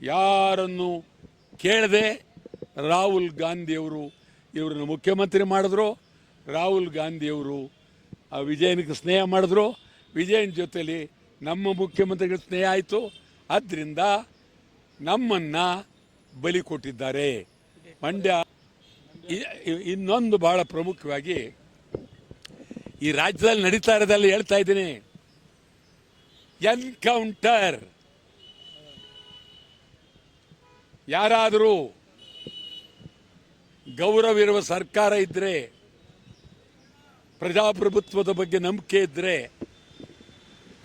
ಯಾರನ್ನು ಕೇಳದೆ ರಾಹುಲ್ ಗಾಂಧಿಯವರು ಇವ್ರನ್ನ ಮುಖ್ಯಮಂತ್ರಿ ಮಾಡಿದ್ರು. ರಾಹುಲ್ ಗಾಂಧಿಯವರು ವಿಜಯನಿಗೆ ಸ್ನೇಹ ಮಾಡಿದ್ರು. ವಿಜಯನ ಜೊತೆಲಿ ನಮ್ಮ ಮುಖ್ಯಮಂತ್ರಿಗಳ ಸ್ನೇಹ ಆಯಿತು. ಆದ್ದರಿಂದ ನಮ್ಮನ್ನು ಬಲಿ ಕೊಟ್ಟಿದ್ದಾರೆ. ಮಂಡ್ಯ ಇನ್ನೊಂದು ಭಾಳ ಪ್ರಮುಖವಾಗಿ ಈ ರಾಜ್ಯದಲ್ಲಿ ನಡೀತಾ ಇರೋದೆಲ್ಲ ಹೇಳ್ತಾ ಇದ್ದೀನಿ. ಎನ್ಕೌಂಟರ್. ಯಾರಾದರೂ ಗೌರವಿರುವ ಸರ್ಕಾರ ಇದ್ದರೆ, ಪ್ರಜಾಪ್ರಭುತ್ವದ ಬಗ್ಗೆ ನಂಬಿಕೆ ಇದ್ದರೆ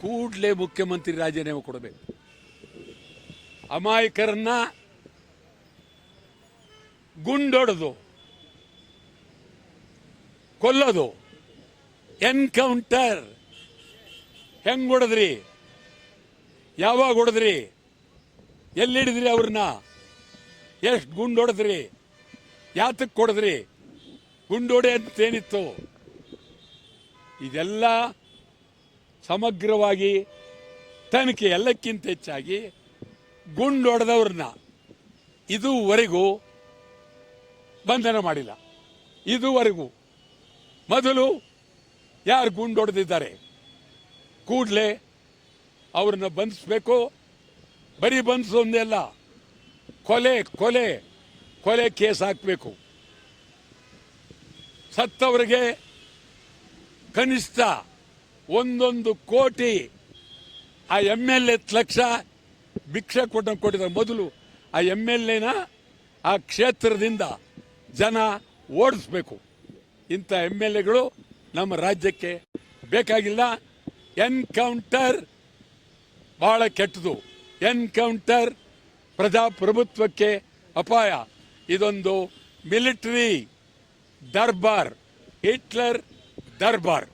ಕೂಡಲೇ ಮುಖ್ಯಮಂತ್ರಿ ರಾಜೀನಾಮೆ ಕೊಡಬೇಕು. ಅಮಾಯಕರನ್ನ ಗುಂಡೊಡೆದು ಕೊಲ್ಲೋದು ಎನ್ಕೌಂಟರ್. ಹೆಂಗ್ ಹೊಡೆದ್ರಿ? ಯಾವಾಗ ಹೊಡೆದ್ರಿ? ಎಲ್ಲಿಡಿದ್ರಿ? ಅವ್ರನ್ನ ಎಷ್ಟು ಗುಂಡು ಹೊಡೆದ್ರಿ? ಯಾತಕ್ಕೆ ಹೊಡೆದ್ರಿ? ಗುಂಡೋಡೆ ಅಂತೇನಿತ್ತು? ಇದೆಲ್ಲ ಸಮಗ್ರವಾಗಿ ತನಿಖೆ. ಎಲ್ಲಕ್ಕಿಂತ ಹೆಚ್ಚಾಗಿ ಗುಂಡು ಹೊಡೆದವ್ರನ್ನ ಇದುವರೆಗೂ ಬಂಧನ ಮಾಡಿಲ್ಲ. ಇದುವರೆಗೂ ಮೊದಲು ಯಾರು ಗುಂಡು ಹೊಡೆದಿದ್ದಾರೆ ಕೂಡಲೇ ಅವ್ರನ್ನ ಬಂಧಿಸಬೇಕು. ಬರೀ ಬಂಧಿಸೋದೇ ಅಲ್ಲ, ಕೊಲೆ ಕೊಲೆ ಕೊಲೆ ಕೇಸ್ ಹಾಕಬೇಕು. ಸತ್ತವರಿಗೆ ಕನಿಷ್ಠ 1 ಕೋಟಿ, ಆ MLA ಲಕ್ಷ ಭಿಕ್ಷೆ ಕೊಟ್ಟಿದ್ದಾರೆ. ಮೊದಲು ಆ MLAನ ಆ ಕ್ಷೇತ್ರದಿಂದ ಜನ ಓಡಿಸ್ಬೇಕು. ಇಂಥ MLAಗಳು ನಮ್ಮ ರಾಜ್ಯಕ್ಕೆ ಬೇಕಾಗಿಲ್ಲ. ಎನ್ಕೌಂಟರ್ ಬಹಳ ಕೆಟ್ಟದು. ಎನ್ಕೌಂಟರ್ ಪ್ರಜಾಪ್ರಭುತ್ವಕ್ಕೆ ಅಪಾಯ. ಇದೊಂದು ಮಿಲಿಟರಿ ದರ್ಬಾರ್, ಹಿಟ್ಲರ್ ದರ್ಬಾರ್.